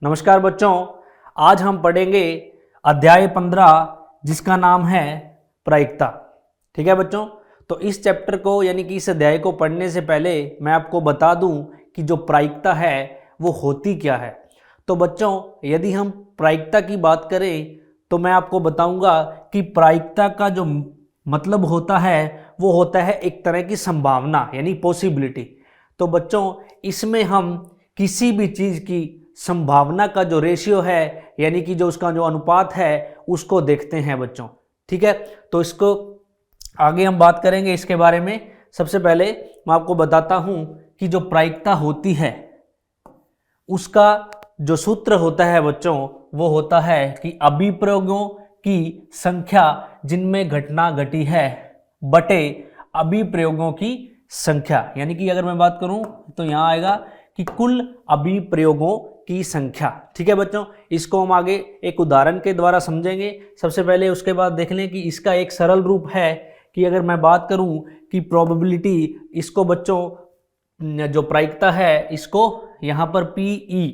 नमस्कार बच्चों, आज हम पढ़ेंगे अध्याय 15 जिसका नाम है प्रायिकता। ठीक है बच्चों, तो इस चैप्टर को यानी कि इस अध्याय को पढ़ने से पहले मैं आपको बता दूं कि जो प्रायिकता है वो होती क्या है। तो बच्चों, यदि हम प्रायिकता की बात करें तो मैं आपको बताऊंगा कि प्रायिकता का जो मतलब होता है वो होता है एक तरह की संभावना यानी पॉसिबिलिटी। तो बच्चों, इसमें हम किसी भी चीज़ की संभावना का जो रेशियो है यानी कि जो उसका जो अनुपात है उसको देखते हैं बच्चों। ठीक है, तो इसको आगे हम बात करेंगे इसके बारे में। सबसे पहले मैं आपको बताता हूं कि जो प्रायिकता होती है उसका जो सूत्र होता है बच्चों वो होता है कि अभिप्रयोगों की संख्या जिनमें घटना घटी है बटे अभिप्रयोगों की संख्या। यानी कि अगर मैं बात करूं तो यहां आएगा कि कुल अभिप्रयोगों की संख्या। ठीक है बच्चों, इसको हम आगे एक उदाहरण के द्वारा समझेंगे सबसे पहले। उसके बाद देख लें कि इसका एक सरल रूप है कि अगर मैं बात करूं कि प्रोबेबिलिटी, इसको बच्चों जो प्रायिकता है इसको यहाँ पर PE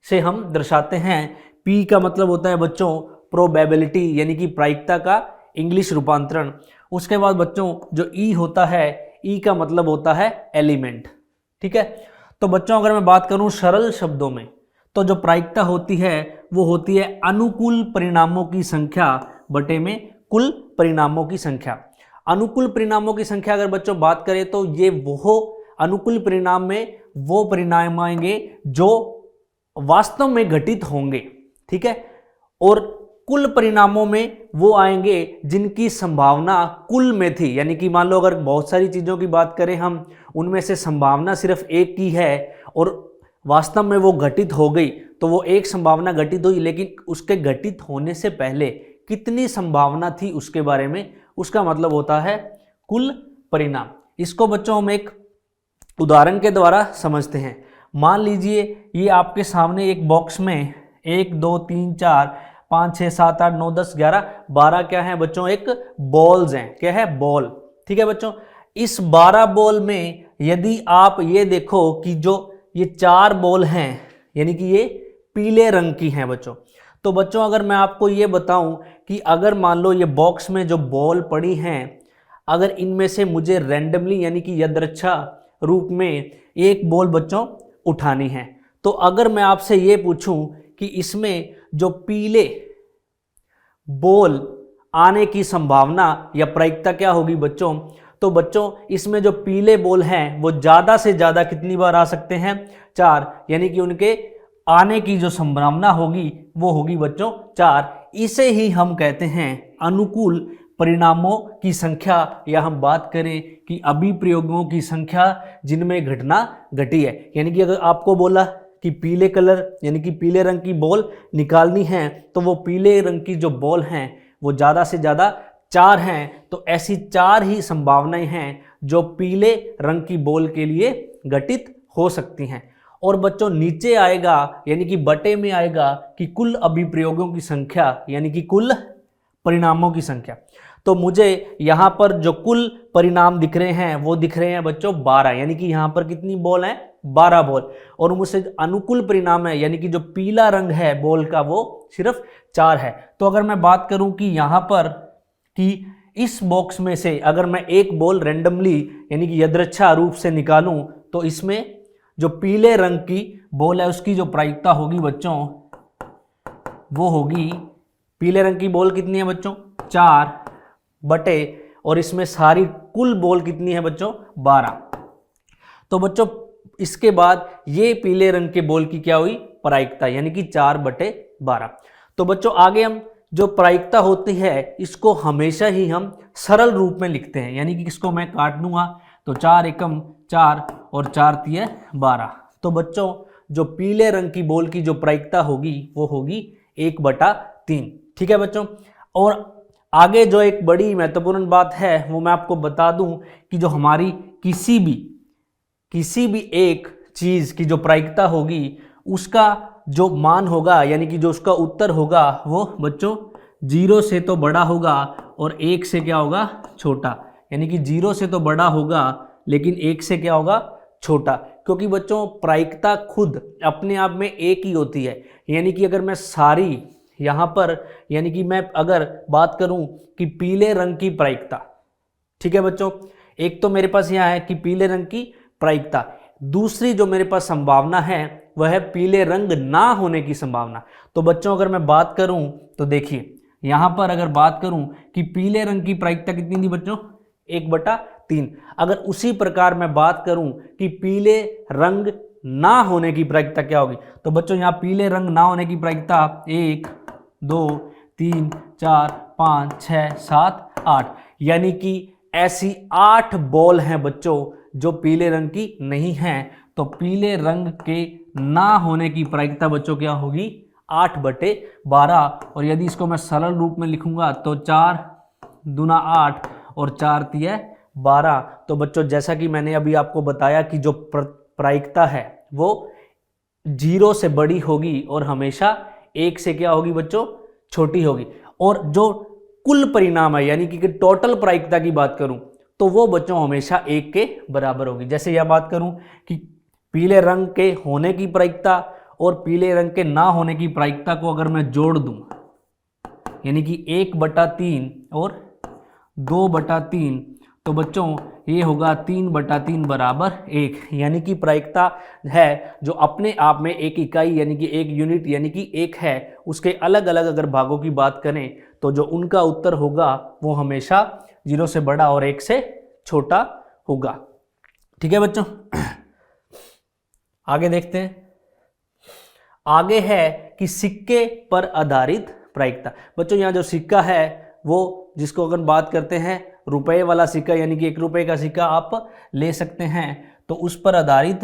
से हम दर्शाते हैं। P का मतलब होता है बच्चों प्रोबेबिलिटी यानी कि प्रायिकता का इंग्लिश रूपांतरण। उसके बाद बच्चों जो E होता है, E का मतलब होता है एलिमेंट। ठीक है, तो बच्चों अगर मैं बात करूं सरल शब्दों में तो जो प्रायिकता होती है वो होती है अनुकूल परिणामों की संख्या बटे में कुल परिणामों की संख्या। अनुकूल परिणामों की संख्या अगर बच्चों बात करें तो ये वो अनुकूल परिणाम में वो परिणाम आएंगे जो वास्तव में घटित होंगे। ठीक है, और कुल परिणामों में वो आएंगे जिनकी संभावना कुल में थी। यानी कि मान लो अगर बहुत सारी चीज़ों की बात करें हम, उनमें से संभावना सिर्फ एक की है और वास्तव में वो घटित हो गई, तो वो एक संभावना घटित हुई, लेकिन उसके घटित होने से पहले कितनी संभावना थी उसके बारे में, उसका मतलब होता है कुल परिणाम। इसको बच्चों हम एक उदाहरण के द्वारा समझते हैं। मान लीजिए ये आपके सामने एक बॉक्स में 1 2 3 4 5 6 7 8 9 10 11 12 क्या है बच्चों, एक बॉल्स हैं। क्या है? बॉल। ठीक है बच्चों, इस 12 बॉल में यदि आप ये देखो कि जो ये 4 बॉल हैं यानी कि ये पीले रंग की हैं बच्चों। तो बच्चों अगर मैं आपको ये बताऊं कि अगर मान लो ये बॉक्स में जो बॉल पड़ी हैं, अगर इनमें से मुझे रैंडमली यानी कि यदृच्छा रूप में एक बॉल बच्चों उठानी है, तो अगर मैं आपसे ये पूछूं कि इसमें जो पीले बॉल आने की संभावना या प्रायिकता क्या होगी बच्चों, तो बच्चों इसमें जो पीले बॉल हैं वो ज़्यादा से ज़्यादा कितनी बार आ सकते हैं? 4। यानी कि उनके आने की जो संभावना होगी वो होगी बच्चों 4। इसे ही हम कहते हैं अनुकूल परिणामों की संख्या, या हम बात करें कि अभिप्रयोगों की संख्या जिनमें घटना घटी है। यानी कि अगर आपको बोला कि पीले कलर यानी कि पीले रंग की बॉल निकालनी है, तो वो पीले रंग की जो बॉल हैं वो ज़्यादा से ज़्यादा 4 हैं। तो ऐसी 4 ही संभावनाएं हैं जो पीले रंग की बॉल के लिए घटित हो सकती हैं। और बच्चों नीचे आएगा यानी कि बटे में आएगा कि कुल अभिप्रयोगों की संख्या यानी कि कुल परिणामों की संख्या। तो मुझे यहाँ पर जो कुल परिणाम दिख रहे हैं वो दिख रहे हैं बच्चों 12। यानी कि यहाँ पर कितनी बॉल है? 12 बॉल। और मुझसे अनुकूल परिणाम है यानी कि जो पीला रंग है बॉल का वो सिर्फ 4 है। तो अगर मैं बात करूं कि यहाँ पर कि इस बॉक्स में से अगर मैं एक बॉल रैंडमली यानी कि यदृच्छा रूप से निकालूं, तो इसमें जो पीले रंग की बॉल है उसकी जो प्रायिकता होगी बच्चों वो होगी, पीले रंग की बॉल कितनी है बच्चों? 4 बटे, और इसमें सारी कुल बॉल कितनी है बच्चों? 12। तो बच्चों इसके बाद ये पीले रंग के बॉल की क्या हुई? प्रायिकता, यानी कि 4 बटे 12। तो बच्चों आगे हम जो प्रायिकता होती है इसको हमेशा ही हम सरल रूप में लिखते हैं। यानी कि इसको मैं काट दूंगा तो 4 एकम 4 और 4 तिये 12। तो बच्चों जो पीले रंग की बॉल की जो प्रायिकता होगी वो होगी 1/3। ठीक है बच्चों, और आगे जो एक बड़ी महत्वपूर्ण बात है वो मैं आपको बता दूं कि जो हमारी किसी भी एक चीज़ की जो प्रायिकता होगी उसका जो मान होगा यानी कि जो उसका उत्तर होगा वो बच्चों 0 से तो बड़ा होगा और 1 से क्या होगा? छोटा। यानी कि 0 से तो बड़ा होगा लेकिन 1 से क्या होगा? छोटा। क्योंकि बच्चों प्रायिकता खुद अपने आप में एक ही होती है। यानी कि अगर मैं सारी यहाँ पर यानी कि मैं अगर बात करूँ कि पीले रंग की प्रायिकता, ठीक है बच्चों, एक तो मेरे पास यहाँ है कि पीले रंग की प्रायिकता, दूसरी जो मेरे पास संभावना है वह है पीले रंग ना होने की संभावना। तो बच्चों अगर मैं बात करूं तो देखिए यहां पर अगर बात करूं कि पीले रंग की प्रायिकता कितनी थी बच्चों, 1/3। अगर उसी प्रकार मैं बात करूं कि पीले रंग ना होने की प्रायिकता क्या होगी, तो बच्चों यहां पीले रंग ना होने की प्रायिकता 1 2 3 4 5 6 7 8, यानी कि ऐसी 8 बॉल हैं बच्चों जो पीले रंग की नहीं हैं। तो पीले रंग के ना होने की प्रायिकता बच्चों क्या होगी, 8/12। और यदि इसको मैं सरल रूप में लिखूंगा तो 4 दूना 8 और 4 तिया 12। तो बच्चों जैसा कि मैंने अभी आपको बताया कि जो प्रायिकता है वो 0 से बड़ी होगी और हमेशा 1 से क्या होगी बच्चों, छोटी होगी। और जो कुल परिणाम है यानी कि टोटल प्रायिकता की बात करूं तो वो बच्चों हमेशा 1 के बराबर होगी। जैसे यह बात करूं कि पीले रंग के होने की प्रायिकता और पीले रंग के ना होने की प्रायिकता को अगर मैं जोड़ दूं यानी कि 1/3 और 2/3, तो बच्चों ये होगा 3/3 बराबर 1। यानी कि प्रायिकता है जो अपने आप में एक इकाई यानी कि एक यूनिट यानी कि एक है, उसके अलग अलग अगर भागों की बात करें तो जो उनका उत्तर होगा वो हमेशा 0 से बड़ा और 1 से छोटा होगा। ठीक है बच्चों, आगे देखते हैं। आगे है कि सिक्के पर आधारित प्रायिकता। बच्चों यहाँ जो सिक्का है वो जिसको अगर बात करते हैं रुपए वाला सिक्का यानी कि 1 रुपए का सिक्का आप ले सकते हैं, तो उस पर आधारित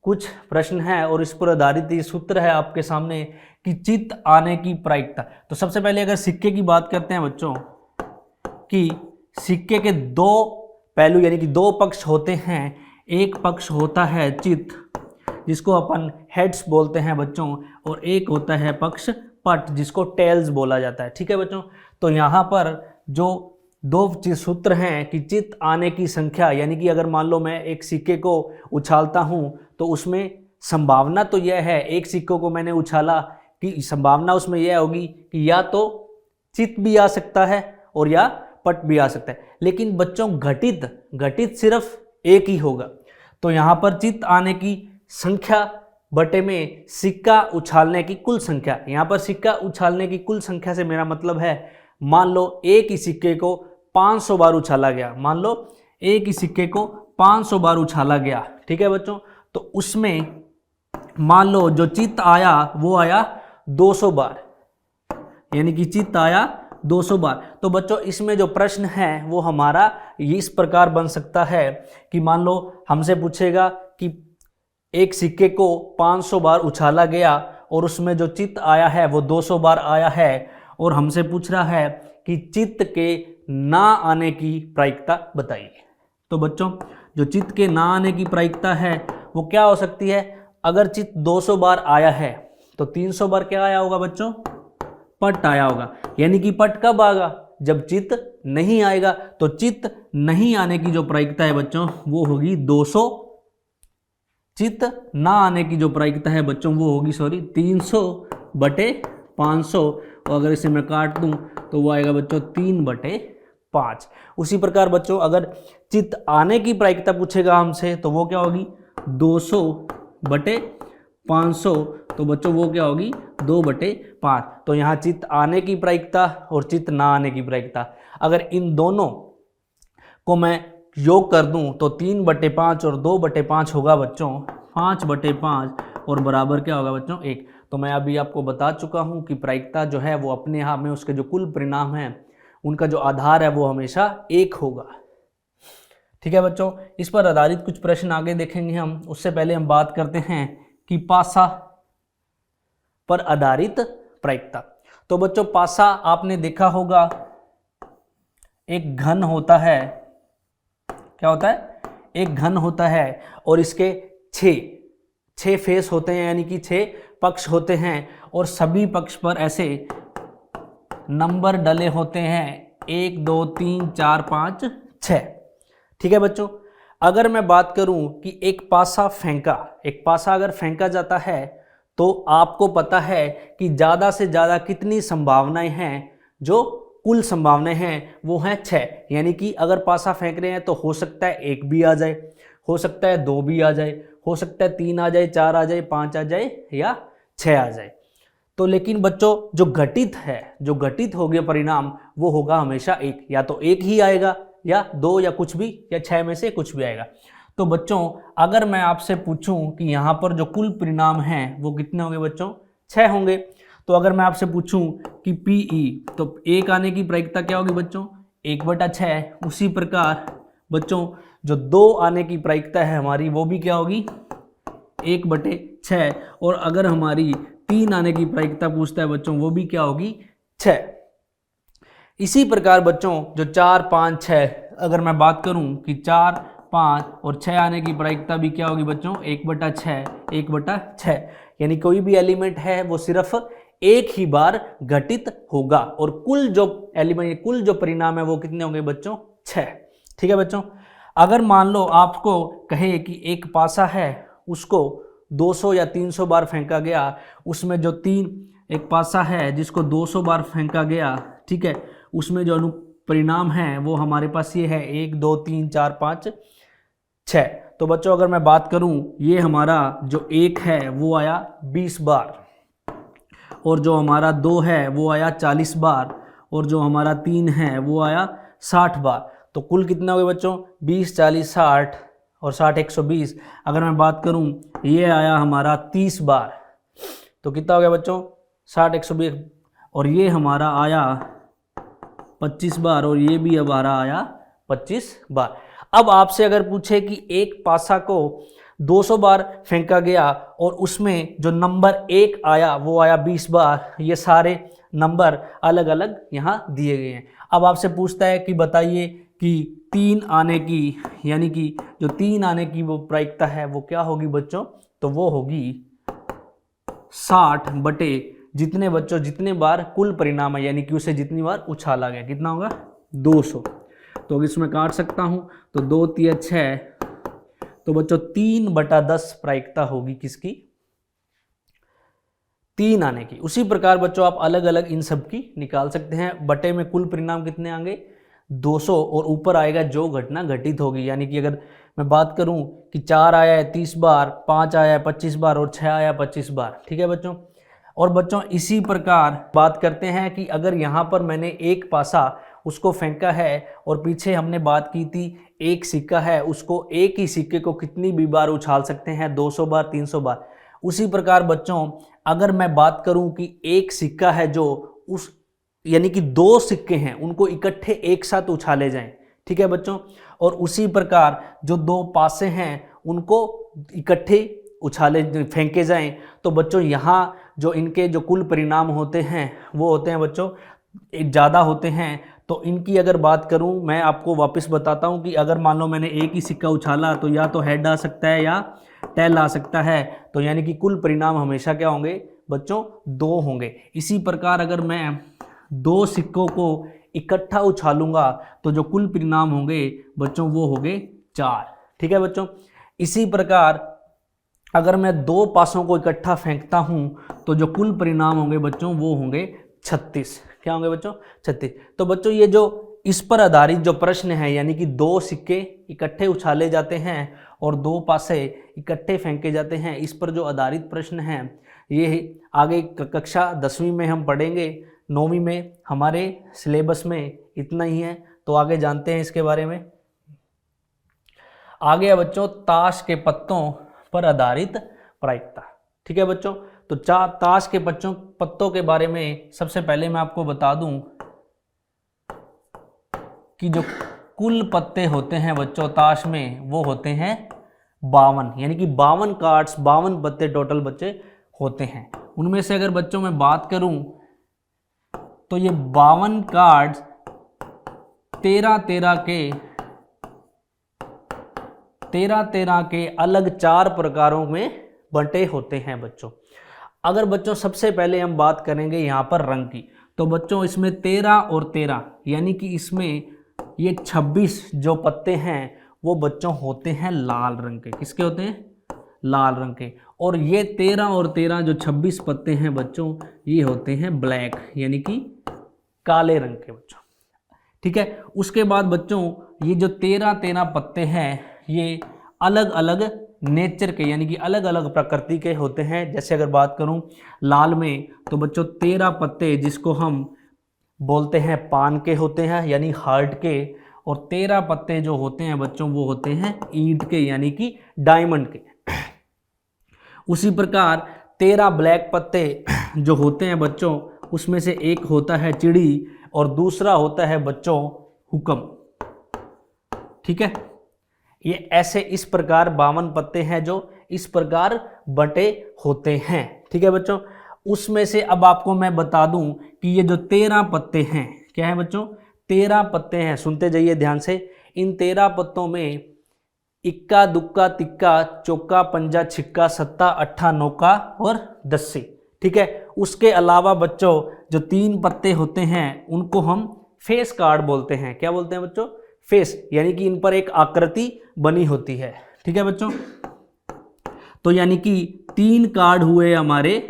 कुछ प्रश्न हैं और इस पर आधारित ये सूत्र है आपके सामने कि चित्त आने की प्रायिकता। तो सबसे पहले अगर सिक्के की बात करते हैं बच्चों कि सिक्के के 2 पहलू यानी कि 2 पक्ष होते हैं। एक पक्ष होता है चित्त जिसको अपन हेड्स बोलते हैं बच्चों, और एक होता है पक्ष पट जिसको टेल्स बोला जाता है। ठीक है बच्चों, तो यहाँ पर जो 2 सूत्र हैं कि चित्त आने की संख्या यानी कि अगर मान लो मैं एक सिक्के को उछालता हूँ तो उसमें संभावना तो यह है, एक सिक्कों को मैंने उछाला कि संभावना उसमें यह होगी कि या तो चित्त भी आ सकता है और या पट भी आ सकता है, लेकिन बच्चों घटित सिर्फ एक ही होगा। तो यहाँ पर चित्त आने की संख्या बटे में सिक्का उछालने की कुल संख्या, यहाँ पर सिक्का उछालने की कुल संख्या से मेरा मतलब है मान लो एक ही सिक्के को 500 बार उछाला गया, मान लो एक ही सिक्के को 500 बार उछाला गया। ठीक है बच्चों, तो उसमें मान लो जो चित्त आया वो आया 200 बार, यानी कि चित्त आया 200 बार। तो बच्चों इसमें जो प्रश्न है वो हमारा इस प्रकार बन सकता है कि मान लो हमसे पूछेगा कि एक सिक्के को 500 बार उछाला गया और उसमें जो चित्त आया है वो 200 बार आया है, और हमसे पूछ रहा है कि चित्त के ना आने की प्रायिकता बताइए। तो बच्चों जो चित्त के ना आने की प्रायिकता है वो क्या हो सकती है, अगर चित्त 200 बार आया है तो 300 बार क्या आया होगा बच्चों, पट आया होगा। यानी कि पट कब आएगा, जब चित्त नहीं आएगा। तो चित्त नहीं आने की जो प्रायिकता है बच्चों वो होगी 200, चित्त ना आने की जो प्रायिकता है बच्चों वो होगी 300/500, और अगर इसे मैं काट दूं तो वो आएगा बच्चों 3/5। उसी प्रकार बच्चों अगर चित्त आने की प्रायिकता पूछेगा हमसे तो वो क्या होगी 200/500, तो बच्चों वो क्या होगी 2/5। तो यहाँ चित्त आने की प्रायिकता और चित्त ना आने की प्रायिकता, अगर इन दोनों को मैं योग कर दूं तो 3/5 और 2/5 होगा बच्चों 5/5, और बराबर क्या होगा बच्चों 1। तो मैं अभी आपको बता चुका हूं कि प्रायिकता जो है वो अपने आप में उसके जो कुल परिणाम हैं उनका जो आधार है वो हमेशा 1 होगा। ठीक है बच्चों, इस पर आधारित कुछ प्रश्न आगे देखेंगे हम। उससे पहले हम बात करते हैं कि पासा पर आधारित प्रायिकता। तो बच्चों पासा आपने देखा होगा एक घन होता है, क्या होता है, एक घन होता है और इसके 6 फेस होते हैं यानी कि 6 पक्ष होते हैं, और सभी पक्ष पर ऐसे नंबर डले होते हैं 1 2 3 4 5 6। ठीक है बच्चों, अगर मैं बात करूं कि एक पासा अगर फेंका जाता है तो आपको पता है कि ज़्यादा से ज़्यादा कितनी संभावनाएं हैं, जो कुल संभावनाएं हैं वो हैं 6। यानी कि अगर पासा फेंक रहे हैं तो हो सकता है 1 भी आ जाए, हो सकता है 2 भी आ जाए, हो सकता है 3 आ जाए, 4 आ जाए, 5 आ जाए या 6 आ जाए। तो लेकिन बच्चों जो घटित है, जो घटित हो गया परिणाम, वो होगा हमेशा 1, या तो 1 ही आएगा या 2 या कुछ भी, या 6 में से कुछ भी आएगा। तो बच्चों अगर मैं आपसे पूछूं कि यहाँ पर जो कुल परिणाम हैं वो कितने होंगे बच्चों, 6 होंगे। तो अगर मैं आपसे पूछूं कि PE, तो 1 आने की प्रायिकता क्या होगी बच्चों, 1/6। उसी प्रकार बच्चों जो 2 आने की प्रायिकता है हमारी वो भी क्या होगी, 1/6। और अगर हमारी 3 आने की प्रायिकता पूछता है बच्चों, वो भी क्या होगी, 6। इसी प्रकार बच्चों जो 4, 5, 6, अगर मैं बात करूं कि 4, 5 और 6 आने की प्रायिकता भी क्या होगी बच्चों, 1/6, 1/6। यानी कोई भी एलिमेंट है वो सिर्फ एक ही बार घटित होगा, और कुल जो एलिमेंट, कुल जो परिणाम है वो कितने होंगे बच्चों, 6। ठीक है बच्चों। अगर मान लो आपको कहे कि एक पासा है, उसको 200 या 300 बार फेंका गया, उसमें जो एक पासा है जिसको 200 बार फेंका गया, ठीक है, उसमें जो परिणाम है वो हमारे पास ये है 1, 2, 3, 4, 5, 6। तो बच्चों अगर मैं बात करूं, ये हमारा जो 1 है वो आया 20 बार, और जो हमारा 2 है वो आया 40 बार, और जो हमारा 3 है वो आया 60 बार। तो कुल कितना हो गया बच्चों, 20, 40, 60 और 60, 120। अगर मैं बात करूं, ये आया हमारा 30 बार, तो कितना हो गया बच्चों, 60, 120, और ये हमारा आया 25 बार, और ये भी हमारा आया 25 बार। अब आपसे अगर पूछे कि एक पासा को 200 बार फेंका गया और उसमें जो नंबर 1 आया वो आया 20 बार, ये सारे नंबर अलग अलग यहाँ दिए गए हैं। अब आपसे पूछता है कि बताइए कि 3 आने की, यानी कि जो 3 आने की वो प्रायिकता है वो क्या होगी बच्चों, तो वो होगी 60 बटे जितने बच्चों, जितने बार कुल परिणाम है, यानी कि उसे जितनी बार उछाला गया, कितना होगा, 200। तो इसमें काट सकता हूं, तो 2 तिया 6, तो बच्चों 3/10 प्रायिकता होगी किसकी, 3 आने की। उसी प्रकार बच्चों आप अलग अलग इन सब की निकाल सकते हैं। बटे में कुल परिणाम कितने आएंगे, 200, और ऊपर आएगा जो घटना घटित होगी। यानी कि अगर मैं बात करूं कि 4 आया है 30 बार, 5 आया है 25 बार और 6 आया 25 बार। ठीक है बच्चों। और बच्चों इसी प्रकार बात करते हैं कि अगर यहाँ पर मैंने एक पासा उसको फेंका है और पीछे हमने बात की थी एक सिक्का है, उसको एक ही सिक्के को कितनी भी बार उछाल सकते हैं, 200 बार, 300 बार। उसी प्रकार बच्चों अगर मैं बात करूं कि एक सिक्का है जो उस, यानी कि 2 सिक्के हैं उनको इकट्ठे एक साथ उछाले जाएं, ठीक है बच्चों, और उसी प्रकार जो 2 पासे हैं उनको इकट्ठे उछाले फेंके जाएं, तो बच्चों यहाँ जो इनके जो कुल परिणाम होते हैं वो होते हैं बच्चों ज़्यादा होते हैं। तो इनकी अगर बात करूं, मैं आपको वापस बताता हूं कि अगर मान लो मैंने एक ही सिक्का उछाला तो या तो हेड आ सकता है या टेल आ सकता है, तो यानी कि कुल परिणाम हमेशा क्या होंगे बच्चों, 2 होंगे। इसी प्रकार अगर मैं 2 सिक्कों को इकट्ठा उछालूंगा तो जो कुल परिणाम होंगे बच्चों वो होंगे 4। ठीक है बच्चों। इसी प्रकार अगर मैं 2 पासों को इकट्ठा फेंकता हूं तो जो कुल परिणाम होंगे बच्चों वो होंगे 36। क्या होंगे बच्चों, 36। तो बच्चों ये जो इस पर आधारित जो प्रश्न है, यानी कि 2 सिक्के इकट्ठे उछाले जाते हैं और 2 पासे इकट्ठे फेंके जाते हैं, इस पर जो आधारित प्रश्न हैं ये आगे कक्षा 10वीं में हम पढ़ेंगे। 9वीं में हमारे सिलेबस में इतना ही है, तो आगे जानते हैं इसके बारे में। आगे है बच्चों ताश के पत्तों पर आधारित प्रायिकता। ठीक है बच्चों। तो ताश के पत्तों के बारे में सबसे पहले मैं आपको बता दूं कि जो कुल पत्ते होते हैं बच्चों ताश में वो होते हैं 52, यानी कि 52 कार्ड्स, 52 पत्ते टोटल बच्चे होते हैं। उनमें से अगर बच्चों मैं बात करूं तो ये 52 कार्ड्स 13 के अलग 4 प्रकारों में बंटे होते हैं बच्चों। अगर बच्चों सबसे पहले हम बात करेंगे यहाँ पर रंग की, तो बच्चों इसमें 13 और 13 यानी कि इसमें ये 26 जो पत्ते हैं वो बच्चों होते हैं लाल रंग के। किसके होते हैं, लाल रंग के, और ये 13 और 13 जो 26 पत्ते हैं बच्चों, ये होते हैं ब्लैक यानी कि काले रंग के बच्चों। ठीक है, उसके बाद बच्चों ये जो 13 पत्ते हैं ये अलग अलग नेचर के यानी कि अलग अलग प्रकृति के होते हैं। जैसे अगर बात करूं लाल में तो बच्चों 13 पत्ते जिसको हम बोलते हैं पान के होते हैं यानी हार्ट के, और 13 पत्ते जो होते हैं बच्चों वो होते हैं ईंट के यानी कि डायमंड के। उसी प्रकार 13 ब्लैक पत्ते जो होते हैं बच्चों उसमें से एक होता है चिड़ी और दूसरा होता है बच्चों हुक्म। ठीक है, ये ऐसे इस प्रकार 52 पत्ते हैं जो इस प्रकार बटे होते हैं। ठीक है बच्चों, उसमें से अब आपको मैं बता दूं कि ये जो 13 पत्ते हैं, क्या है बच्चों, 13 पत्ते हैं, सुनते जाइए ध्यान से। इन 13 पत्तों में इक्का दुक्का तिक्का चौका पंजा छिक्का सत्ता अट्ठा नौका और दस्सी। ठीक है, उसके अलावा बच्चों जो 3 पत्ते होते हैं उनको हम फेस कार्ड बोलते हैं। क्या बोलते हैं बच्चों, फेस, यानी कि इन पर एक आकृति बनी होती है। ठीक है बच्चों, तो यानी कि 3 कार्ड हुए हमारे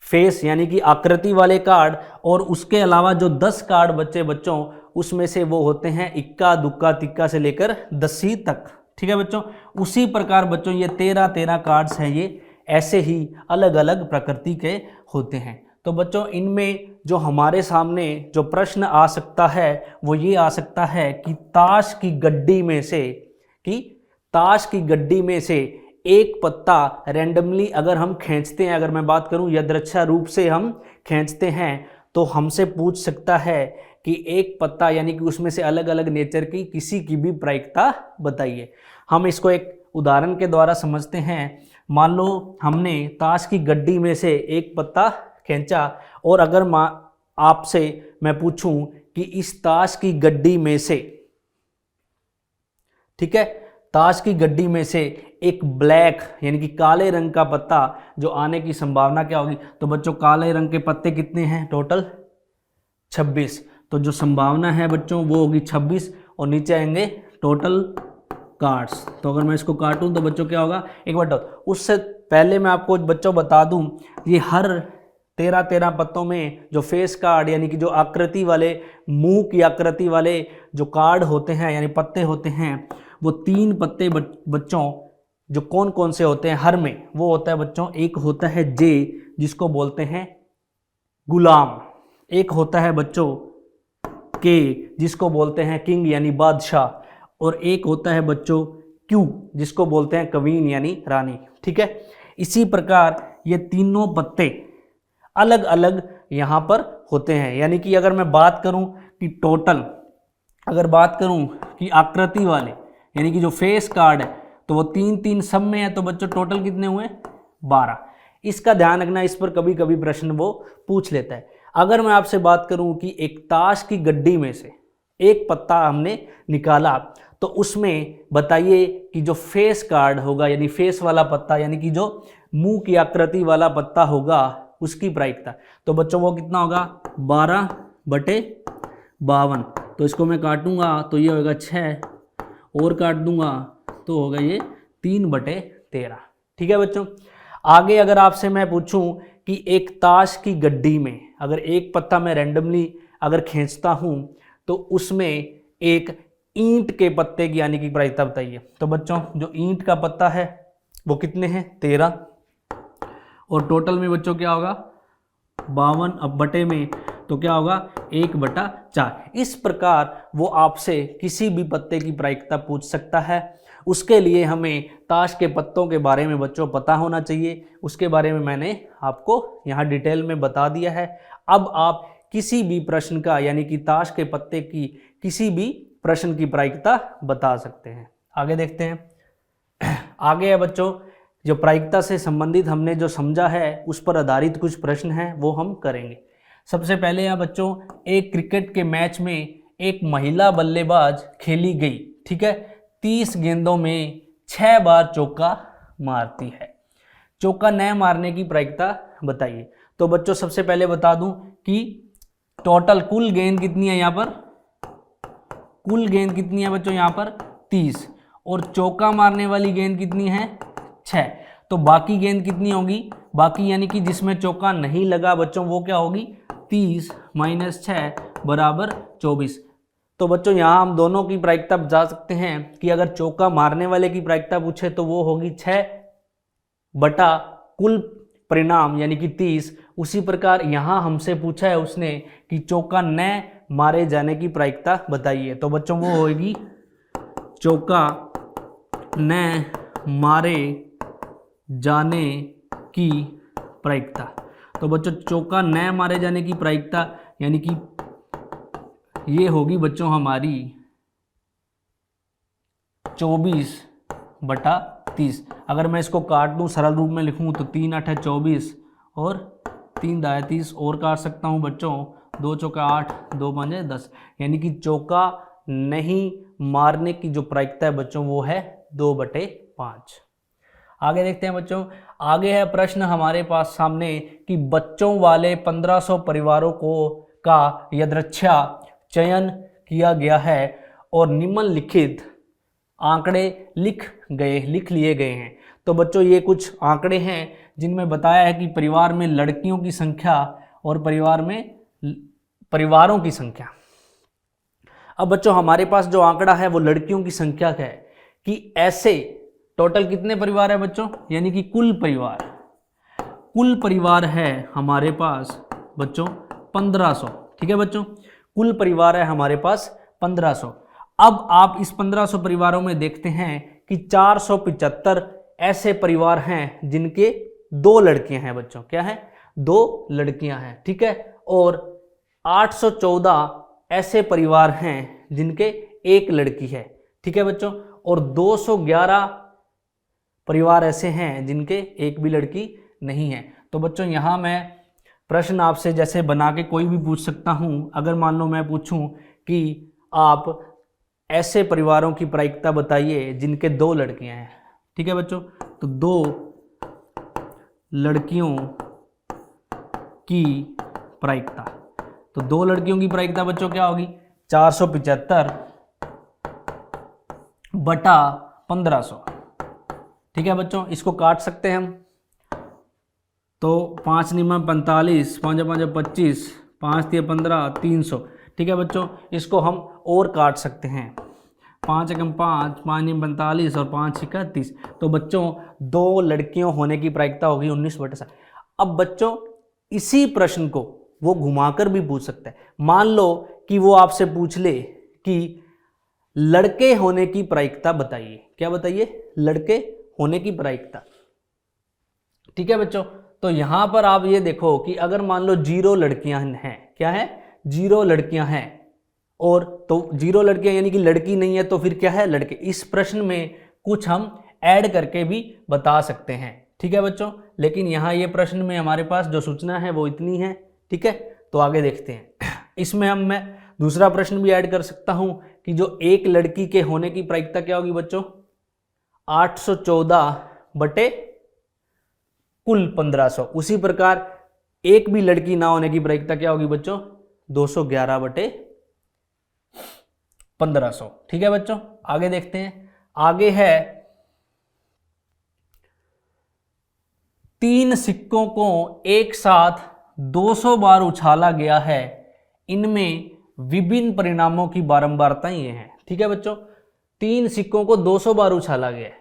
फेस यानी कि आकृति वाले कार्ड, और उसके अलावा जो 10 कार्ड बचे बच्चों उसमें से वो होते हैं इक्का दुक्का तिक्का से लेकर दस्सी तक। ठीक है बच्चों, उसी प्रकार बच्चों ये 13 कार्ड्स हैं, ये ऐसे ही अलग अलग प्रकृति के होते हैं। तो बच्चों इनमें जो हमारे सामने जो प्रश्न आ सकता है वो ये आ सकता है कि ताश की गड्डी में से एक पत्ता रैंडमली अगर हम खींचते हैं, अगर मैं बात करूं यदृच्छा रूप से हम खींचते हैं, तो हमसे पूछ सकता है कि एक पत्ता यानी कि उसमें से अलग अलग नेचर की किसी की भी प्रायिकता बताइए। हम इसको एक उदाहरण के द्वारा समझते हैं। मान लो हमने ताश की गड्डी में से एक पत्ता खींचा, और अगर आपसे मैं पूछूं कि इस ताश की गड्डी में से, ठीक है, ताश की गड्डी में से एक ब्लैक यानी कि काले रंग का पत्ता जो आने की संभावना क्या होगी, तो बच्चों काले रंग के पत्ते कितने हैं, टोटल 26। तो जो संभावना है बच्चों वो होगी 26, और नीचे आएंगे टोटल कार्ड्स। तो अगर मैं इसको काटूं तो बच्चों क्या होगा, एक मिनट, उससे पहले मैं आपको बच्चों बता दूं, ये हर 13 पत्तों में जो फेस कार्ड यानी कि जो आकृति वाले मुंह की आकृति वाले जो कार्ड होते हैं यानी पत्ते होते हैं, वो 3 पत्ते बच्चों जो कौन कौन से होते हैं हर में, वो होता है बच्चों, एक होता है जे जिसको बोलते हैं गुलाम, एक होता है बच्चों के जिसको बोलते हैं किंग यानी बादशाह, और एक होता है बच्चों क्यू जिसको बोलते हैं क्वीन यानी रानी। ठीक है, इसी प्रकार ये तीनों पत्ते अलग अलग यहाँ पर होते हैं। यानी कि अगर मैं बात करूँ कि टोटल, अगर बात करूँ कि आकृति वाले यानी कि जो फेस कार्ड है तो वो 3 सब में है, तो बच्चों टोटल कितने हुए, 12। इसका ध्यान रखना, इस पर कभी कभी प्रश्न वो पूछ लेता है। अगर मैं आपसे बात करूं कि एक ताश की गड्डी में से एक पत्ता हमने निकाला, तो उसमें बताइए कि जो फेस कार्ड होगा यानी फेस वाला पत्ता यानी कि जो मुंह की आकृति वाला पत्ता होगा उसकी प्रायिकता, तो बच्चों वो कितना होगा, 12/52। तो इसको मैं काटूंगा तो ये होगा 6, और काट दूंगा तो होगा ये 3/13। ठीक है बच्चों, आगे अगर आपसे मैं पूछूं कि एक ताश की गड्डी में अगर एक पत्ता मैं रैंडमली अगर खींचता हूं तो उसमें एक ईंट के पत्ते की यानी कि प्रायिकता बताइए। तो बच्चों जो ईंट का पत्ता है वो कितने हैं, 13, और टोटल में बच्चों क्या होगा 52, अब बटे में तो क्या होगा 1/4। इस प्रकार वो आपसे किसी भी पत्ते की प्रायिकता पूछ सकता है। उसके लिए हमें ताश के पत्तों के बारे में बच्चों पता होना चाहिए, उसके बारे में मैंने आपको यहाँ डिटेल में बता दिया है। अब आप किसी भी प्रश्न का यानी कि ताश के पत्ते की किसी भी प्रश्न की प्रायिकता बता सकते हैं। आगे देखते हैं। आगे है बच्चों जो प्रायिकता से संबंधित हमने जो समझा है उस पर आधारित कुछ प्रश्न हैं वो हम करेंगे। सबसे पहले है बच्चों, एक क्रिकेट के मैच में एक महिला बल्लेबाज खेली गई, ठीक है, 30 गेंदों में 6 बार चौका मारती है, चौका न मारने की प्रायिकता बताइए। तो बच्चों सबसे पहले बता दूं कि टोटल कुल गेंद कितनी है, यहाँ पर कुल गेंद कितनी है बच्चों, यहाँ पर 30, और चौका मारने वाली गेंद कितनी है 6। तो बाकी गेंद कितनी होगी, बाकी यानी कि जिसमें चौका नहीं लगा बच्चों वो क्या होगी, 30 - 6 बराबर 24। तो बच्चों यहाँ हम दोनों की प्रायिकता बता सकते हैं कि अगर चौका मारने वाले की प्रायिकता पूछे तो वो होगी 6 बटा कुल परिणाम यानी कि 30। उसी प्रकार यहाँ हमसे पूछा है उसने कि चौका न मारे जाने की प्रायिकता बताइए, तो बच्चों वो होगी चौका न मारे जाने की प्रायिकता। तो बच्चों चौका न मारे जाने की प्रायिकता यानी कि ये होगी बच्चों हमारी 24/30। अगर मैं इसको काट दूं सरल रूप में लिखूं तो 3 × 8 = 24 और 3 × 2 = 30 और काट सकता हूं बच्चों 2 चौका 8 2 5 10, यानी कि चौका नहीं मारने की जो प्रायिकता है बच्चों वो है 2/5। आगे देखते हैं बच्चों, आगे है प्रश्न हमारे पास सामने कि बच्चों वाले 1500 परिवारों को का यदृच्छा चयन किया गया है और निम्नलिखित आंकड़े लिख लिए गए हैं। तो बच्चों ये कुछ आंकड़े हैं जिनमें बताया है कि परिवार में लड़कियों की संख्या और परिवार में परिवारों की संख्या। अब बच्चों हमारे पास जो आंकड़ा है वो लड़कियों की संख्या का है कि ऐसे टोटल कितने परिवार है बच्चों, यानी कि कुल परिवार है हमारे पास बच्चों 1500। ठीक है बच्चों, कुल परिवार है हमारे पास 1500। अब आप इस 1500 परिवारों में देखते हैं कि 475 ऐसे परिवार हैं जिनके 2 लड़कियां हैं बच्चों, क्या है, 2 लड़कियां हैं। ठीक है, और 814 ऐसे परिवार हैं जिनके 1 लड़की है। ठीक है बच्चों, और 211 परिवार ऐसे हैं जिनके 1 भी लड़की नहीं है। तो बच्चों यहाँ मैं प्रश्न आपसे जैसे बना के कोई भी पूछ सकता हूँ। अगर मान लो मैं पूछूं कि आप ऐसे परिवारों की प्रायिकता बताइए जिनके 2 लड़कियां हैं। ठीक है बच्चों, तो 2 लड़कियों की प्रायिकता, तो 2 लड़कियों की प्रायिकता बच्चों क्या होगी, 475/1500। ठीक है बच्चों, इसको काट सकते हैं हम, तो 5 × 9 = 45, 5 × 5 = 25, 5 × 3 = 15, 300। ठीक है बच्चों, इसको हम और काट सकते हैं, 5 × 5 = 5 × 45 और 5 × 31। तो बच्चों 2 लड़कियों होने की प्रायिकता होगी 19/7। अब बच्चों इसी प्रश्न को वो घुमाकर भी पूछ सकता है। मान लो कि वो आपसे पूछ ले कि लड़के होने की प्रायिकता बताइए, क्या बताइए, लड़के होने की प्रायिकता। ठीक है बच्चों, तो यहां पर आप ये देखो कि अगर मान लो 0 लड़कियां हैं, क्या है, 0 लड़कियां हैं, और तो 0 लड़कियां यानी कि लड़की नहीं है, तो फिर क्या है, लड़के। इस प्रश्न में कुछ हम ऐड करके भी बता सकते हैं। ठीक है बच्चों, लेकिन यहाँ ये प्रश्न में हमारे पास जो सूचना है वो इतनी है। ठीक है, तो आगे देखते हैं। इसमें मैं दूसरा प्रश्न भी ऐड कर सकता हूं कि जो 1 लड़की के होने की प्रायिकता क्या होगी बच्चों, 814 बटे कुल 1500। उसी प्रकार 1 भी लड़की ना होने की प्रायिकता क्या होगी बच्चों, 211 बटे 1500। ठीक है बच्चों, आगे देखते हैं। आगे है 3 सिक्कों को एक साथ 200 बार उछाला गया है, इनमें विभिन्न परिणामों की बारंबारता ये है। ठीक है बच्चों, 3 सिक्कों को 200 बार उछाला गया है।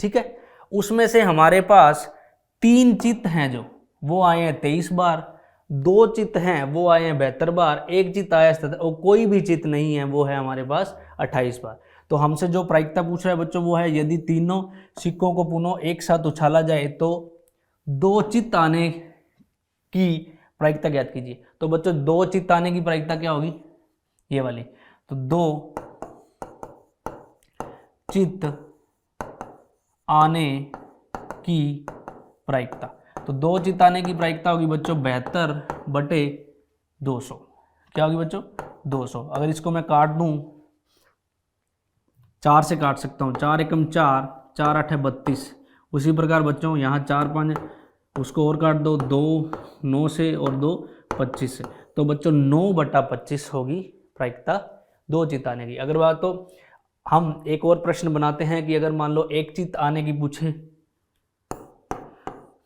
ठीक है, उसमें से हमारे पास 3 चित्त हैं जो वो आए हैं 23 बार, 2 चित्त हैं वो आए हैं 72 बार, 1 चित्त आया है और कोई भी चित्त नहीं है वो है हमारे पास 28 बार। तो हमसे जो प्रायिकता पूछ रहा है बच्चों वो है यदि तीनों सिक्कों को पुनः एक साथ उछाला जाए तो 2 चित्त आने की प्रायिकता ज्ञात कीजिए। तो बच्चों 2 चित्त आने की प्रायिकता क्या होगी, ये वाली, तो 2 चित्त आने की प्रायिकता, तो 2 चित्त आने की प्रायिकता होगी बच्चों 72/200। क्या होगी बच्चों, 200। अगर इसको मैं काट दूं 4 से काट सकता हूं, 4 × 4 = 4 × 8 = 32। उसी प्रकार बच्चों यहाँ 4 × 5 उसको और काट दो, 2 9 से और 2 25 से, तो बच्चों 9/25 होगी प्रायिकता 2 चित्त आने की। अगर बात तो हम एक और प्रश्न बनाते हैं कि अगर मान लो 1 चित्त आने की पूछे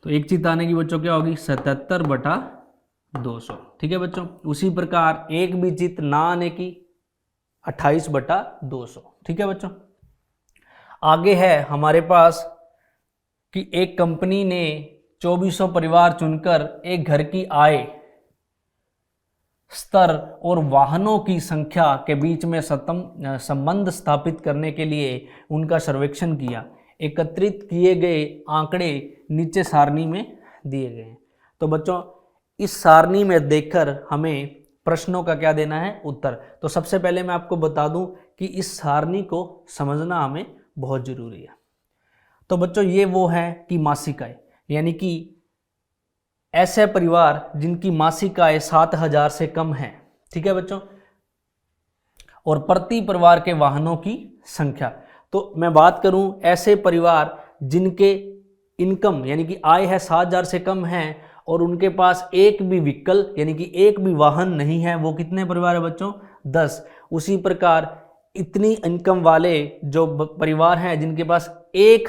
तो एक चित आने की बच्चों क्या होगी 77/200। ठीक है बच्चों। उसी प्रकार एक भी चित ना आने की 28/200। ठीक है बच्चों। आगे है हमारे पास कि एक कंपनी ने 2400 परिवार चुनकर एक घर की आय स्तर और वाहनों की संख्या के बीच में संबंध स्थापित करने के लिए उनका सर्वेक्षण किया। एकत्रित किए गए आंकड़े नीचे सारणी में दिए गए हैं। तो बच्चों इस सारणी में देखकर हमें प्रश्नों का क्या देना है, उत्तर। तो सबसे पहले मैं आपको बता दूं कि इस सारणी को समझना हमें बहुत जरूरी है। तो बच्चों ये वो है कि मासिक आय, यानी कि ऐसे परिवार जिनकी मासिक आय 7,000 से कम है। ठीक है बच्चों। और प्रति परिवार के वाहनों की संख्या। तो मैं बात करूं ऐसे परिवार जिनके इनकम यानी कि आय है 7,000 से कम है और उनके पास एक भी व्हीकल यानी कि एक भी वाहन नहीं है, वो कितने परिवार है बच्चों 10। उसी प्रकार इतनी इनकम वाले जो परिवार हैं जिनके पास एक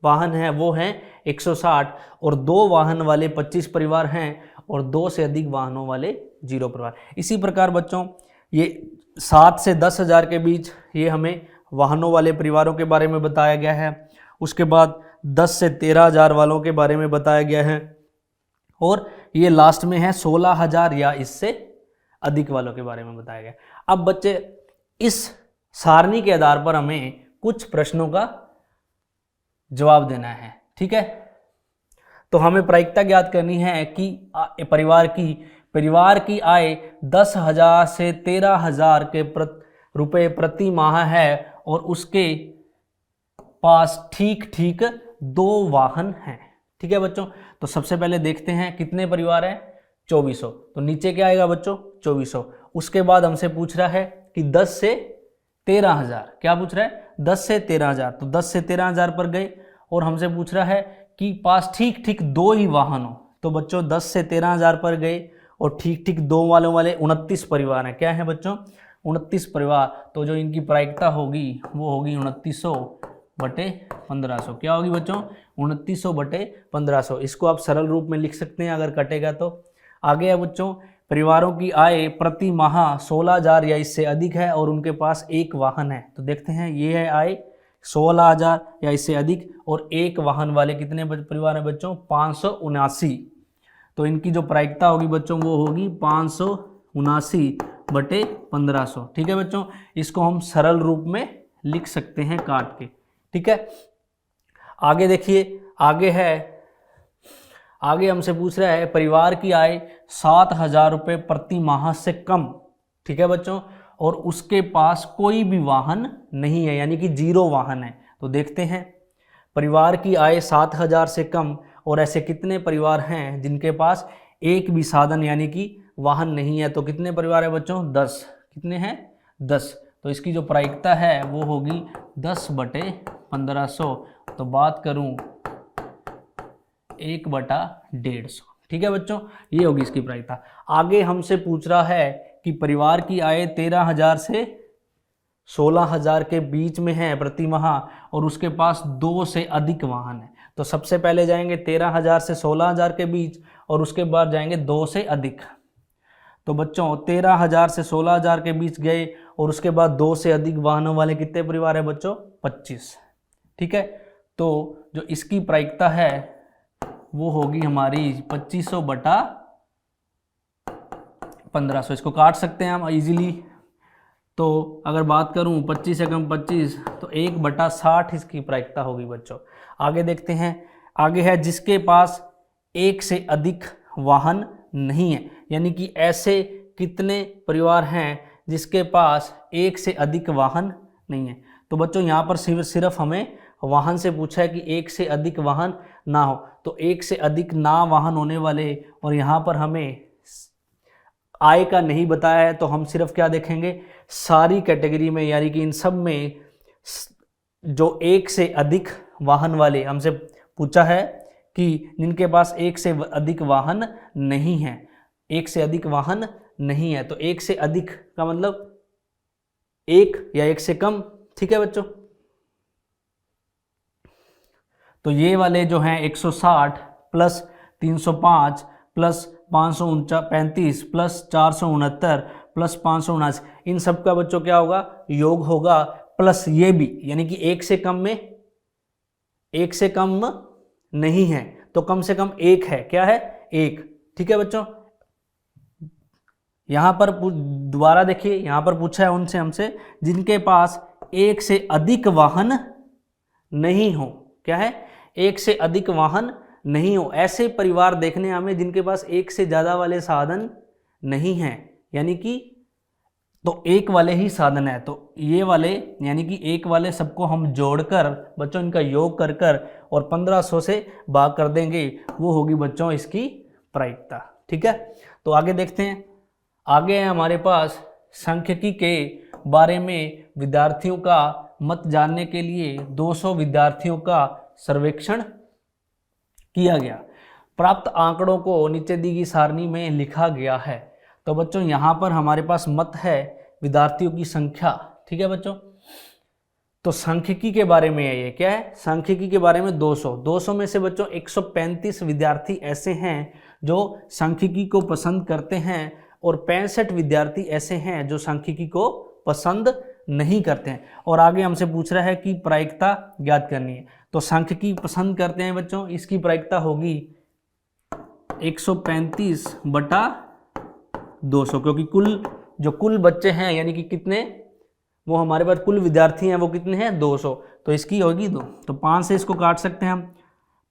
वाहन है वो हैं 160 और 2 वाहन वाले 25 परिवार हैं और 2 से अधिक वाहनों वाले 0 परिवार। इसी प्रकार बच्चों ये 7 से 10,000 के बीच ये हमें वाहनों वाले परिवारों के बारे में बताया गया है। उसके बाद 10 से 13,000 वालों के बारे में बताया गया है और ये लास्ट में है 16,000 या इससे अधिक वालों के बारे में बताया गया। अब बच्चे इस सारणी के आधार पर हमें कुछ प्रश्नों का जवाब देना है। ठीक है। तो हमें प्रायिकता ज्ञात करनी है कि परिवार की आय 10,000 से 13,000 के रुपए प्रति माह है और उसके पास ठीक ठीक 2 वाहन हैं। ठीक है बच्चों। तो सबसे पहले देखते हैं कितने परिवार हैं 2400। तो नीचे क्या आएगा बच्चों 2400। उसके बाद हमसे पूछ रहा है कि 10 से 13,000, क्या पूछ रहा है 10 से 13,000। तो 10 से 13,000 पर गए और हमसे पूछ रहा है कि पास ठीक ठीक 2 ही वाहन हो। तो बच्चों 10 से 13,000 पर गए और ठीक ठीक 2 वालों वाले 29 परिवार हैं। क्या है बच्चों 29 परिवार। तो जो इनकी प्रायिकता होगी वो होगी 2900/1500। क्या होगी बच्चों 2900/1500। इसको आप सरल रूप में लिख सकते हैं अगर कटेगा तो। आगे है बच्चों परिवारों की आय प्रति माह 16,000 या इससे अधिक है और उनके पास एक वाहन है। तो देखते हैं ये है आय 16,000 या इससे अधिक और एक वाहन वाले कितने परिवार हैं बच्चों 579। तो इनकी जो प्रायिकता होगी बच्चों वो होगी 579/1500। ठीक है बच्चों। इसको हम सरल रूप में लिख सकते हैं काट के। ठीक है। आगे देखिए आगे हमसे पूछ रहा है परिवार की आय 7,000 रुपये प्रति माह से कम। ठीक है बच्चों। और उसके पास कोई भी वाहन नहीं है यानी कि 0 वाहन है। तो देखते हैं परिवार की आय 7,000 से कम और ऐसे कितने परिवार हैं जिनके पास एक भी साधन यानी कि वाहन नहीं है। तो कितने परिवार है बच्चों 10। कितने हैं 10। तो इसकी जो प्रायिकता है वो होगी 10/1500। तो बात करूं 1/150। ठीक है बच्चों। ये होगी इसकी प्रायिकता। आगे हमसे पूछ रहा है कि परिवार की आय 13,000 से 16,000 के बीच में है प्रति माह और उसके पास 2 से अधिक वाहन है। तो सबसे पहले जाएंगे 13,000 से 16,000 के बीच और उसके बाद जाएंगे 2 से अधिक। तो बच्चों 13,000 से 16,000 के बीच गए और उसके बाद 2 से अधिक वाहनों वाले कितने परिवार है बच्चों 25। ठीक है। तो जो इसकी प्रायिकता है वो होगी हमारी 2500/1500। इसको काट सकते हैं हम इजीली। तो अगर बात करूं 25 से कम 25 तो 1/60 इसकी प्रायिकता होगी बच्चों। आगे देखते हैं। आगे है जिसके पास एक से अधिक वाहन नहीं है यानी कि ऐसे कितने परिवार हैं जिसके पास एक से अधिक वाहन नहीं है। तो बच्चों यहाँ पर सिर्फ हमें वाहन से पूछा है कि एक से अधिक वाहन ना हो। तो एक से अधिक ना वाहन होने वाले और यहाँ पर हमें आय का नहीं बताया है तो हम सिर्फ क्या देखेंगे सारी कैटेगरी में यानी कि इन सब में जो एक से अधिक वाहन वाले हमसे पूछा है कि जिनके पास एक से अधिक वाहन नहीं है। एक से अधिक वाहन नहीं है तो एक से अधिक का मतलब एक या एक से कम। ठीक है बच्चों। तो ये वाले जो हैं 160 प्लस 305 प्लस 535 प्लस 469 प्लस 579, इन सब का बच्चों क्या होगा, योग होगा, प्लस ये भी, यानी कि एक से कम नहीं है, तो कम से कम एक है, क्या है, एक। ठीक है बच्चों, यहां पर दोबारा देखिए, यहां पर पूछा है उनसे हमसे जिनके पास एक से अधिक वाहन नहीं हो, क्या है, एक से अधिक वाहन नहीं हो, ऐसे परिवार देखने हमें जिनके पास एक से ज्यादा वाले साधन नहीं हैं, यानी कि तो एक वाले ही साधन है, तो ये वाले यानी कि एक वाले सबको हम जोड़कर बच्चों इनका योग कर कर और 1500 से भाग कर देंगे, वो होगी बच्चों इसकी प्रायिकता। ठीक है, तो आगे देखते हैं। आगे है हमारे पास सांख्यिकी के बारे में विद्यार्थियों का मत जानने के लिए 200 विद्यार्थियों का सर्वेक्षण किया गया। प्राप्त आंकड़ों को नीचे दी गई सारणी में लिखा गया है। तो बच्चों यहाँ पर हमारे पास मत है विद्यार्थियों की संख्या। ठीक है बच्चों, तो सांख्यिकी के बारे में है, ये क्या है, सांख्यिकी के बारे में 200 में से बच्चों 135 विद्यार्थी ऐसे हैं जो सांख्यिकी को पसंद करते हैं और 65 विद्यार्थी ऐसे हैं जो सांख्यिकी को पसंद नहीं करते हैं। और आगे हमसे पूछ रहा है कि प्रायिकता ज्ञात करनी है। तो सांख्यिकी पसंद करते हैं बच्चों, इसकी प्रायिकता होगी 135/200, क्योंकि कुल बच्चे हैं यानी कि कितने, वो हमारे पास कुल विद्यार्थी हैं वो कितने हैं, 200, तो इसकी होगी 2। तो 5 से इसको काट सकते हैं हम,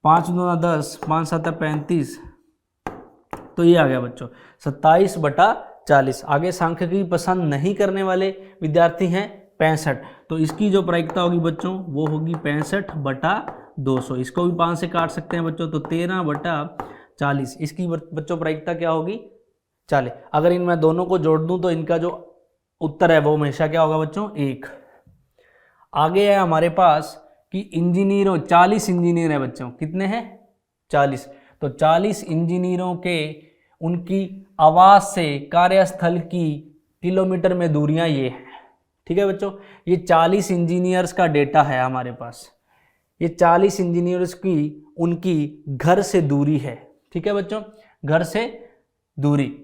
5 दूना 10, 5 7 35, तो ये आ गया बच्चों 27/40। आगे सांख्यिकी पसंद नहीं करने वाले विद्यार्थी हैं 65, तो इसकी जो प्रायिकता होगी बच्चों वो होगी 65/200। इसको भी 5 से काट सकते हैं बच्चों, तो 13/40, इसकी बच्चों प्रायिकता क्या होगी, 40। अगर इनमें दोनों को जोड़ दूं तो इनका जो उत्तर है वो हमेशा क्या होगा बच्चों, 1। आगे है हमारे पास कि इंजीनियरों, 40 इंजीनियर है बच्चों, कितने हैं, 40। तो 40 इंजीनियरों के उनकी आवास से कार्यस्थल की किलोमीटर में दूरियां ये हैं। ठीक है बच्चों, ये 40 इंजीनियर्स का डेटा है हमारे पास, ये 40 इंजीनियर्स की उनकी घर से दूरी है। ठीक है बच्चों, घर से दूरी,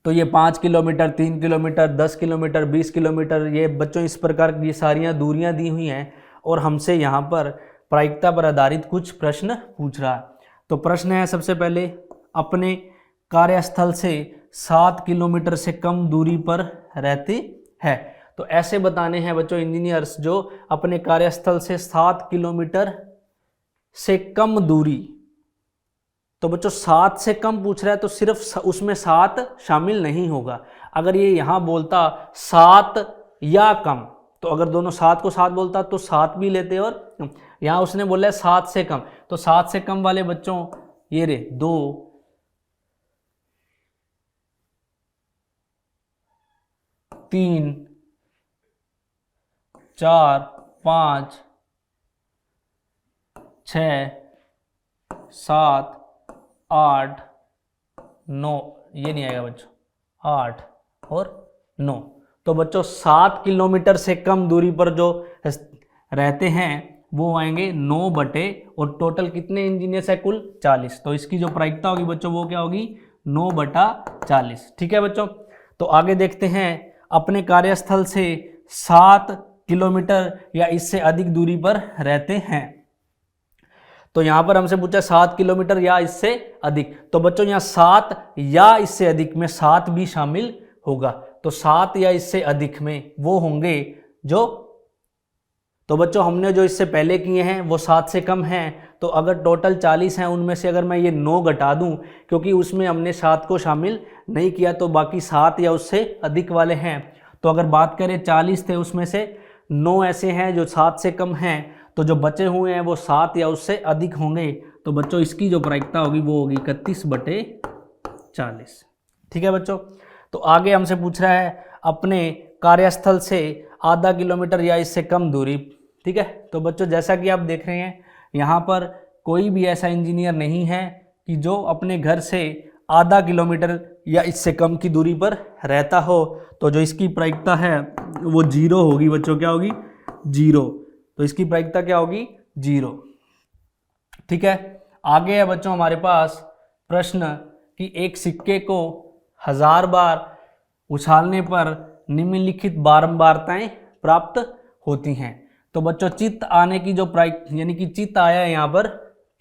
तो ये 5 किलोमीटर, 3 किलोमीटर, 10 किलोमीटर, 20 किलोमीटर, ये बच्चों इस प्रकार की सारियां दूरियां दी हुई हैं। और हमसे यहाँ पर प्रायिकता पर आधारित कुछ प्रश्न पूछ रहा है। तो प्रश्न है सबसे पहले, अपने कार्यस्थल से 7 किलोमीटर से कम दूरी पर रहते हैं। तो ऐसे बताने हैं बच्चों इंजीनियर्स जो अपने कार्यस्थल से 7 किलोमीटर से कम दूरी, तो बच्चों 7 से कम पूछ रहा है तो सिर्फ उसमें 7 शामिल नहीं होगा। अगर ये यहाँ बोलता 7 या कम, तो अगर दोनों 7 को 7 बोलता तो 7 भी लेते, और यहाँ उसने बोला है 7 से कम, तो 7 से कम वाले बच्चों ये रे 2, 3, 4, 5, 6, 7, 8, 9, ये नहीं आएगा बच्चों, 8 और 9। तो बच्चों 7 किलोमीटर से कम दूरी पर जो रहते हैं वो आएंगे 9 बटे, और टोटल कितने इंजीनियर्स है, कुल 40। तो इसकी जो प्रायिकता होगी बच्चों वो क्या होगी, 9/40। ठीक है बच्चों, तो आगे देखते हैं, अपने कार्यस्थल से 7 किलोमीटर या इससे अधिक दूरी पर रहते हैं। तो यहाँ पर हमसे पूछा 7 किलोमीटर या इससे अधिक, तो बच्चों यहाँ 7 या इससे अधिक में 7 भी शामिल होगा। तो 7 या इससे अधिक में वो होंगे जो, तो बच्चों हमने जो इससे पहले किए हैं वो 7 से कम हैं। तो अगर टोटल 40 हैं उनमें से अगर मैं ये 9 घटा दूं, क्योंकि उसमें हमने 7 को शामिल नहीं किया, तो बाकी 7 या उससे अधिक वाले हैं। तो अगर बात करें 40 थे उसमें से 9 ऐसे हैं जो 7 से कम हैं, तो जो बचे हुए हैं वो 7 या उससे अधिक होंगे। तो बच्चों इसकी जो प्रायिकता होगी वो होगी 31/40। ठीक है बच्चों, तो आगे हमसे पूछ रहा है, अपने कार्यस्थल से आधा किलोमीटर या इससे कम दूरी। ठीक है, तो बच्चों जैसा कि आप देख रहे हैं यहाँ पर कोई भी ऐसा इंजीनियर नहीं है कि जो अपने घर से आधा किलोमीटर या इससे कम की दूरी पर रहता हो। तो जो इसकी प्रायिकता है वो 0 होगी बच्चों, क्या होगी, 0। तो इसकी प्रायिकता क्या होगी, 0। ठीक है, आगे है बच्चों हमारे पास प्रश्न कि एक सिक्के को 1000 बार उछालने पर निम्नलिखित बारंबारताएं प्राप्त होती हैं। तो बच्चों चित्त आने की जो यानी कि चित्त आया है यहाँ पर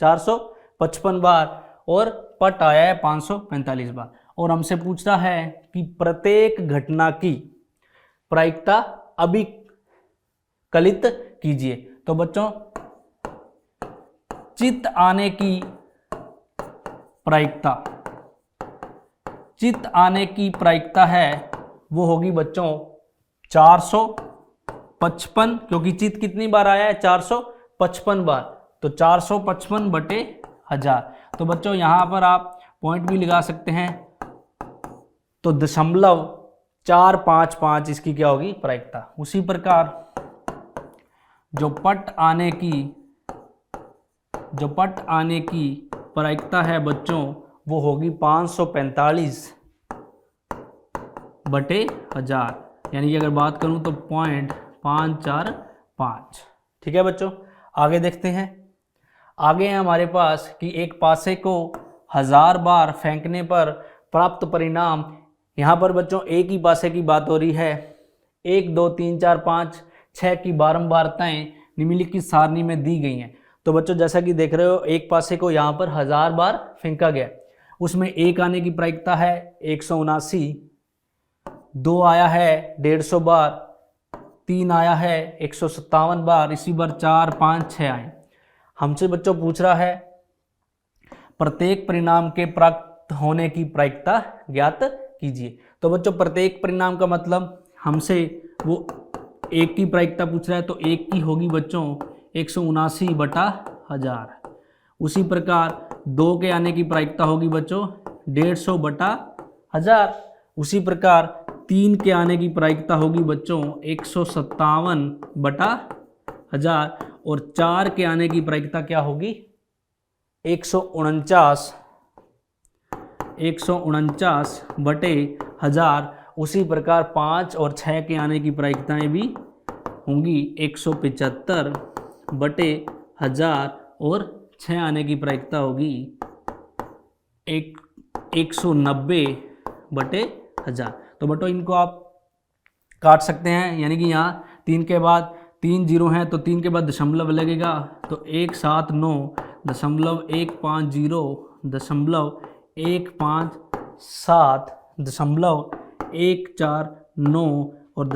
455 बार और पट आया है 545 बार, और हमसे पूछ रहा है कि प्रत्येक घटना की प्रायिकता अभिकलित कीजिए। तो बच्चों चित्त आने की प्रायिकता है वो होगी बच्चों 455, क्योंकि चित्त कितनी बार आया है 455 बार, तो 455 बटे 1000। तो बच्चों यहां पर आप पॉइंट भी लगा सकते हैं, तो 0.455 इसकी क्या होगी प्रायिकता। उसी प्रकार जो पट आने की प्रायिकता है बच्चों वो होगी 545 बटे 1000, यानी कि अगर बात करूं तो 0.545। ठीक है बच्चों, आगे देखते हैं। आगे है हमारे पास कि एक पासे को 1000 बार फेंकने पर प्राप्त परिणाम। यहाँ पर बच्चों एक ही पासे की बात हो रही है। 1 2 3 4 5 6 की बारंबारताएं निम्नलिखित सारणी में दी गई हैं। तो बच्चों जैसा कि देख रहे हो एक पासे को यहाँ पर 1000 बार फेंका गया, उसमें एक आने की प्रायिकता है 179, 2 आया है 150 बार, 3 आया है 157 बार, इसी बार 4 5 6 आए। हमसे बच्चों पूछ रहा है प्रत्येक परिणाम के प्राप्त होने की प्रायिकता ज्ञात कीजिए। तो बच्चों प्रत्येक परिणाम का मतलब हमसे वो एक की प्रायिकता पूछ रहा है, तो एक की होगी बच्चों 179 बटा 1000। उसी प्रकार 2 के आने की प्रायिकता होगी बच्चों 150 बटा 1000। उसी प्रकार 3 के आने की प्रायिकता होगी बच्चों 157 बटा 1000, और 4 के आने की प्रायिकता क्या होगी 149 बटे 1000। उसी प्रकार 5 और 6 के आने की प्रायिकताएं भी होंगी 175 बटे 1000, और 6 आने की प्रायिकता होगी 190 बटे 1000। तो बच्चों इनको आप काट सकते हैं, यानी कि यहाँ 3 के बाद 3 जीरो हैं तो 3 के बाद दशमलव लगेगा, तो 179.157.149 और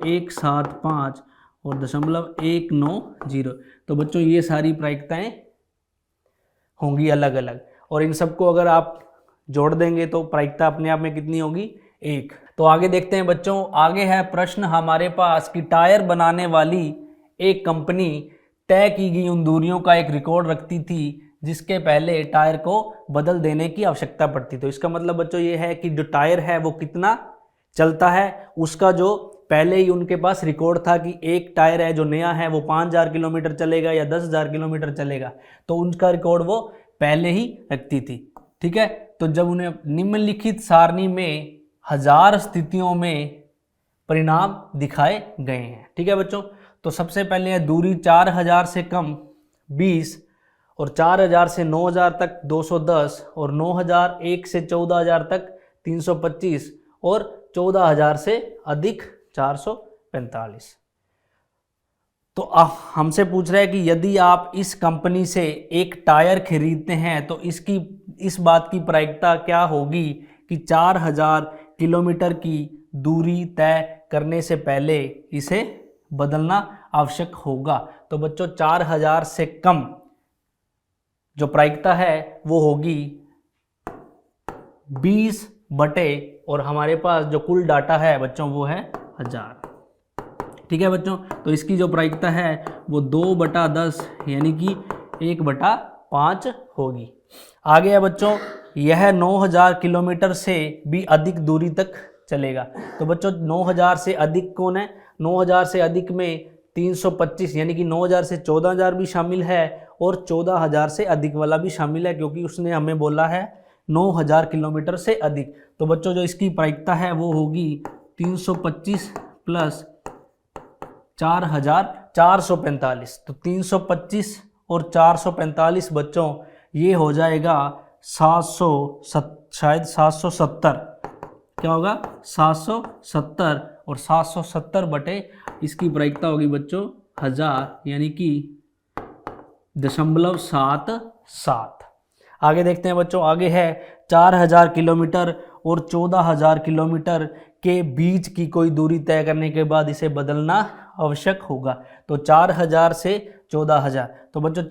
175 और 190। तो बच्चों ये सारी प्रायिकताएं होंगी अलग अलग, और इन सबको अगर आप जोड़ देंगे तो प्रायिकता अपने आप में कितनी होगी 1। तो आगे देखते हैं बच्चों। आगे है प्रश्न हमारे पास कि टायर बनाने वाली एक कंपनी तय की गई उन दूरियों का एक रिकॉर्ड रखती थी जिसके पहले टायर को बदल देने की आवश्यकता पड़ती। तो इसका मतलब बच्चों ये है कि जो टायर है वो कितना चलता है, उसका जो पहले ही उनके पास रिकॉर्ड था कि एक टायर है जो नया है वो 5000 किलोमीटर चलेगा या 10,000 किलोमीटर चलेगा, तो उनका रिकॉर्ड वो पहले ही रखती थी। ठीक है, तो जब उन्हें निम्नलिखित सारणी में 1000 स्थितियों में परिणाम दिखाए गए हैं। ठीक है बच्चों, तो सबसे पहले है दूरी 4000 से कम 20, और 4000 से 9000 तक 210, और 9001 से 14000 तक 325, और 14000 से अधिक 445। तो हमसे पूछ रहा है कि यदि आप इस कंपनी से एक टायर खरीदते हैं तो इस बात की प्रायिकता क्या होगी कि 4000 किलोमीटर की दूरी तय करने से पहले इसे बदलना आवश्यक होगा। तो बच्चों 4000 से कम जो प्रायिकता है वो होगी 20 बटे, और हमारे पास जो कुल डाटा है बच्चों वो है 1000। ठीक है बच्चों, तो इसकी जो प्रायिकता है वो 2/10 यानी कि 1/5 होगी। आगे है बच्चों, यह 9000 किलोमीटर से भी अधिक दूरी तक चलेगा। तो बच्चों 9000 से अधिक कौन है, 9000 से अधिक में 325 यानी कि 9000 से 14000 भी शामिल है, और 14000 से अधिक वाला भी शामिल है, क्योंकि उसने हमें बोला है 9000 किलोमीटर से अधिक। तो बच्चों जो इसकी प्रायिकता है वो होगी 325 प्लस 4445। तो 325 और 445 बच्चों ये हो जाएगा 770, क्या होगा 770, और 770 बटे इसकी प्रायिकता होगी बच्चों 1000, यानी कि 0.77। आगे देखते हैं बच्चों, आगे है 4000 किलोमीटर और 14000 किलोमीटर के बीच की कोई दूरी तय करने के बाद इसे बदलना आवश्यक होगा। तो 4000 से 14000, तो बच्चों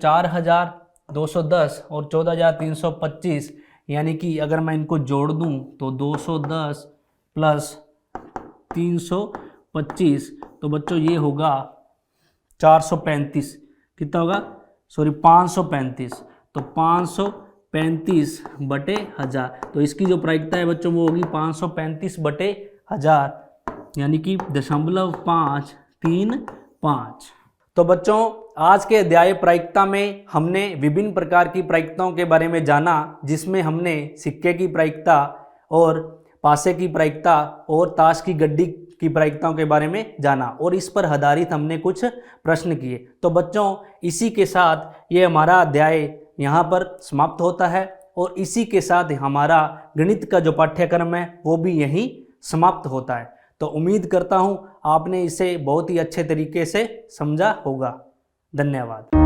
4210 और 14325, यानी कि अगर मैं इनको जोड़ दूं तो 210 प्लस 325, तो बच्चों ये होगा 435, कितना होगा, सॉरी 535, तो 535 बटे 1000, तो इसकी जो प्रायिकता है बच्चों वो होगी 535 बटे 1000, यानी कि 0.535। तो बच्चों आज के अध्याय प्रायिकता में हमने विभिन्न प्रकार की प्रायिकताओं के बारे में जाना, जिसमें हमने सिक्के की प्रायिकता और पासे की प्रायिकता और ताश की गड्डी की प्रायिकताओं के बारे में जाना, और इस पर आधारित हमने कुछ प्रश्न किए। तो बच्चों इसी के साथ ये हमारा अध्याय यहाँ पर समाप्त होता है, और इसी के साथ हमारा गणित का जो पाठ्यक्रम है वो भी यहीं समाप्त होता है। तो उम्मीद करता हूँ आपने इसे बहुत ही अच्छे तरीके से समझा होगा। धन्यवाद।